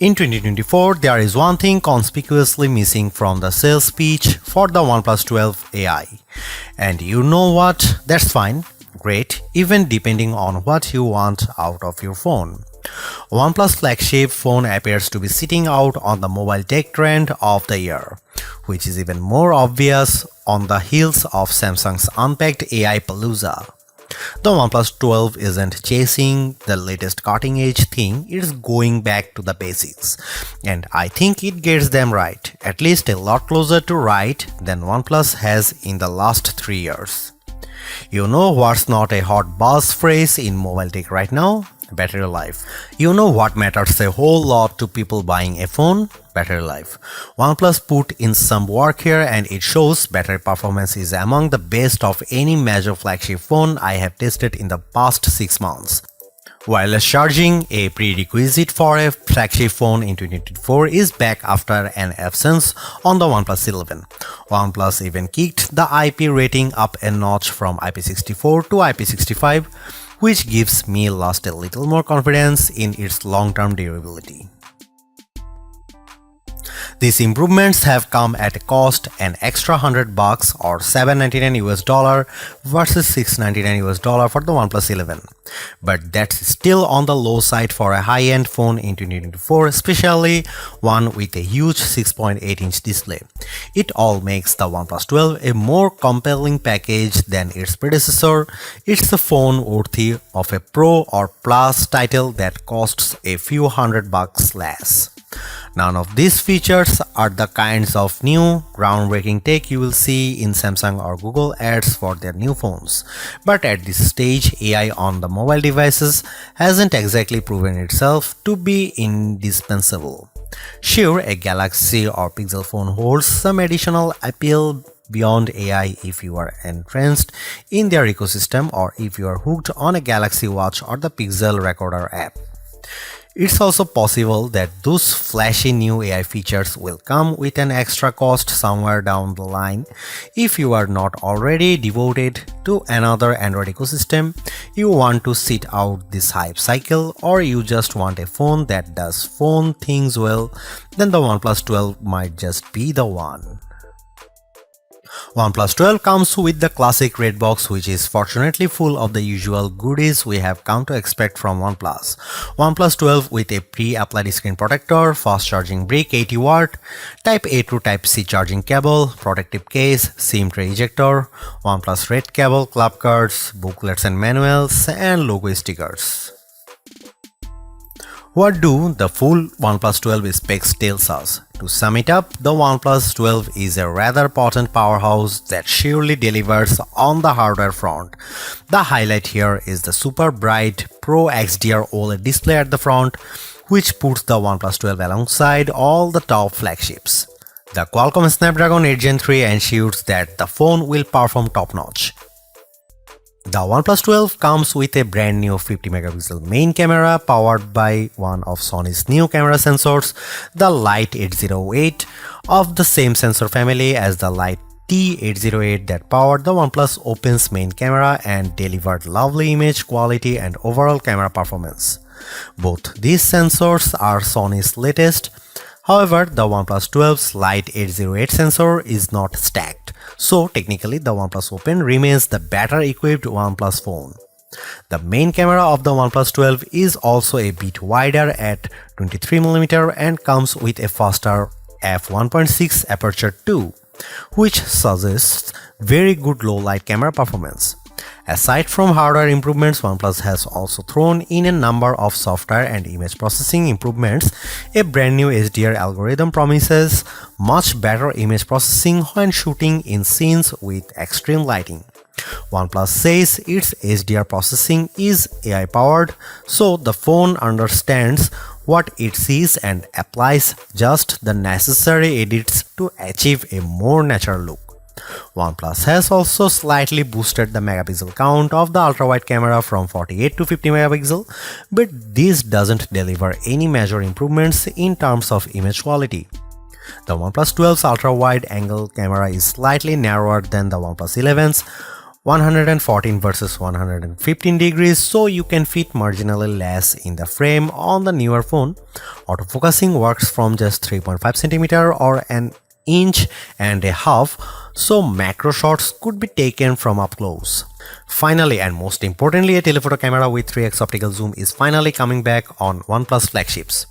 In 2024, there is one thing conspicuously missing from the sales pitch for the OnePlus 12 AI. And you know what? That's fine, great, even depending on what you want out of your phone. OnePlus flagship phone appears to be sitting out on the mobile tech trend of the year, which is even more obvious on the heels of Samsung's unpacked AI Palooza. The OnePlus 12 isn't chasing the latest cutting-edge thing, it's going back to the basics. And I think it gets them right, at least a lot closer to right than OnePlus has in the last 3 years. You know what's not a hot buzz phrase in mobile tech right now? Battery life. You know what matters a whole lot to people buying a phone? Battery life. OnePlus put in some work here and it shows battery performance is among the best of any major flagship phone I have tested in the past 6 months. Wireless charging, a prerequisite for a flagship phone in 2024, is back after an absence on the OnePlus 11. OnePlus even kicked the IP rating up a notch from IP64 to IP65, which gives me a little more confidence in its long-term durability. These improvements have come at a cost an extra $100 or $799 versus $699 for the OnePlus 11. But that's still on the low side for a high-end phone in 2024, especially one with a huge 6.8-inch display. It all makes the OnePlus 12 a more compelling package than its predecessor. It's a phone worthy of a Pro or Plus title that costs a few $100 less. None of these features are the kinds of new, groundbreaking tech you will see in Samsung or Google ads for their new phones. But at this stage, AI on the mobile devices hasn't exactly proven itself to be indispensable. Sure, a Galaxy or Pixel phone holds some additional appeal beyond AI if you are entrenched in their ecosystem or if you are hooked on a Galaxy Watch or the Pixel Recorder app. It's also possible that those flashy new AI features will come with an extra cost somewhere down the line. If you are not already devoted to another Android ecosystem, you want to sit out this hype cycle, or you just want a phone that does phone things well, then the OnePlus 12 might just be the one. OnePlus 12 comes with the classic red box, which is fortunately full of the usual goodies we have come to expect from OnePlus. OnePlus 12 with a pre-applied screen protector, fast charging brick 80W, Type A to Type C charging cable, protective case, SIM tray ejector, OnePlus Red cable, club cards, booklets and manuals, and logo stickers. What do the full OnePlus 12 specs tell us? To sum it up, the OnePlus 12 is a rather potent powerhouse that surely delivers on the hardware front. The highlight here is the super bright Pro XDR OLED display at the front, which puts the OnePlus 12 alongside all the top flagships. The Qualcomm Snapdragon 8 Gen 3 ensures that the phone will perform top-notch. The OnePlus 12 comes with a brand new 50-megapixel main camera powered by one of Sony's new camera sensors, the Light 808, of the same sensor family as the Light T808 that powered the OnePlus Open's main camera and delivered lovely image quality and overall camera performance. Both these sensors are Sony's latest. However, the OnePlus 12's Light 808 sensor is not stacked, so technically the OnePlus Open remains the better equipped OnePlus phone. The main camera of the OnePlus 12 is also a bit wider at 23mm and comes with a faster f1.6 aperture too, which suggests very good low light camera performance. Aside from hardware improvements, OnePlus has also thrown in a number of software and image processing improvements. A brand new HDR algorithm promises much better image processing when shooting in scenes with extreme lighting. OnePlus says its HDR processing is AI powered, so the phone understands what it sees and applies just the necessary edits to achieve a more natural look. OnePlus has also slightly boosted the megapixel count of the ultra-wide camera from 48 to 50 megapixel, but this doesn't deliver any major improvements in terms of image quality. The OnePlus 12's ultra-wide angle camera is slightly narrower than the OnePlus 11's, 114 versus 115 degrees, so you can fit marginally less in the frame on the newer phone. Autofocusing works from just 3.5 centimeter or an inch and a half, so macro shots could be taken from up close. Finally, and most importantly, a telephoto camera with 3x optical zoom is finally coming back on OnePlus flagships.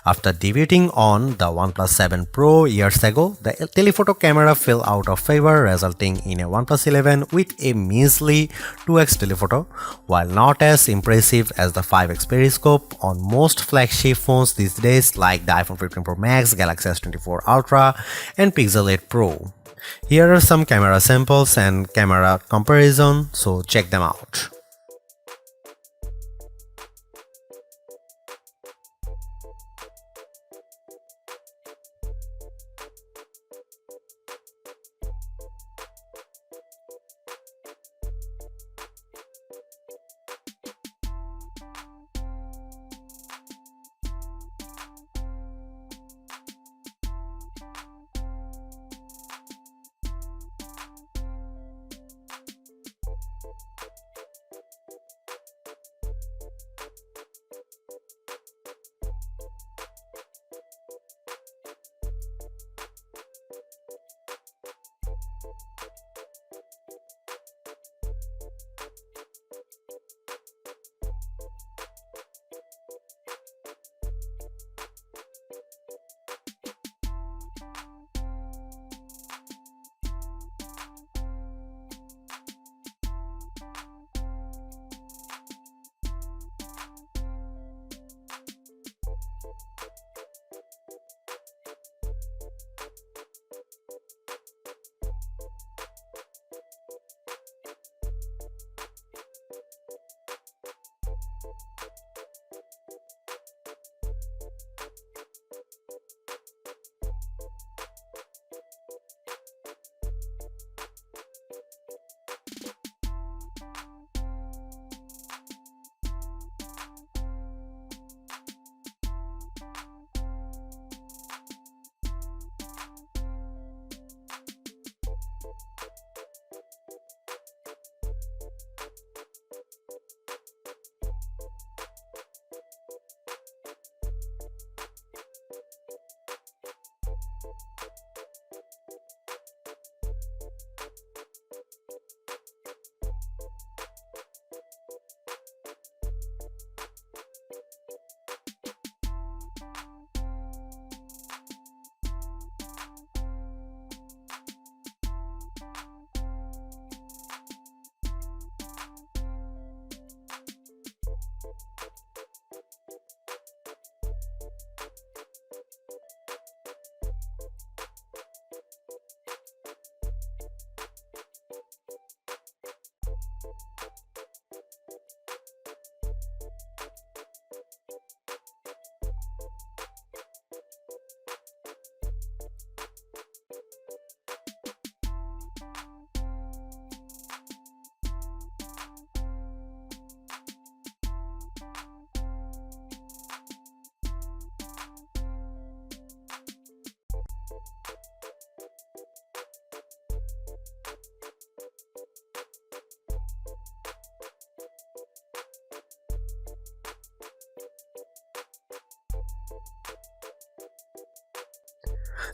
After debuting on the OnePlus 7 Pro years ago, the telephoto camera fell out of favor, resulting in a OnePlus 11 with a measly 2x telephoto. While not as impressive as the 5x periscope on most flagship phones these days like the iPhone 15 Pro Max, Galaxy S24 Ultra, and Pixel 8 Pro. Here are some camera samples and camera comparison, so check them out.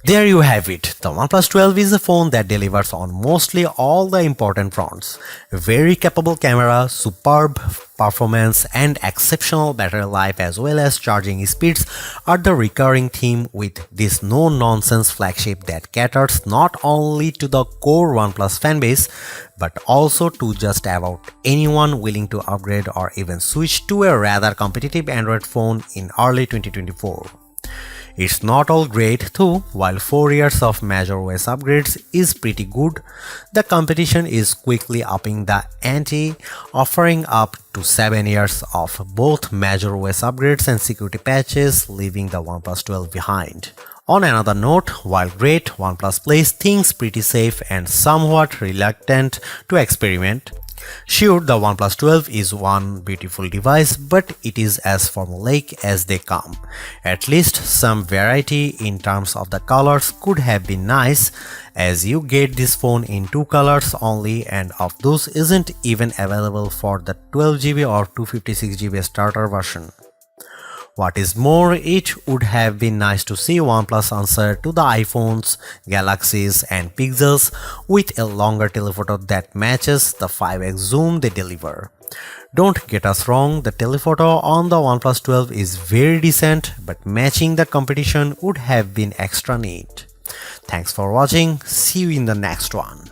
There you have it. The OnePlus 12 is a phone that delivers on mostly all the important fronts. Very capable camera, superb performance and exceptional battery life as well as charging speeds are the recurring theme with this no-nonsense flagship that caters not only to the core OnePlus fanbase but also to just about anyone willing to upgrade or even switch to a rather competitive Android phone in early 2024. It's not all great too. While 4 years of major OS upgrades is pretty good, the competition is quickly upping the ante, offering up to 7 years of both major OS upgrades and security patches, leaving the OnePlus 12 behind. On another note, while great, OnePlus plays things pretty safe and somewhat reluctant to experiment. Sure, the OnePlus 12 is one beautiful device, but it is as formulaic as they come. At least some variety in terms of the colors could have been nice, as you get this phone in 2 colors only, and of those isn't even available for the 12GB or 256GB starter version. What is more, it would have been nice to see OnePlus answer to the iPhones, Galaxies and Pixels with a longer telephoto that matches the 5x zoom they deliver. Don't get us wrong, the telephoto on the OnePlus 12 is very decent, but matching the competition would have been extra neat. Thanks for watching, see you in the next one.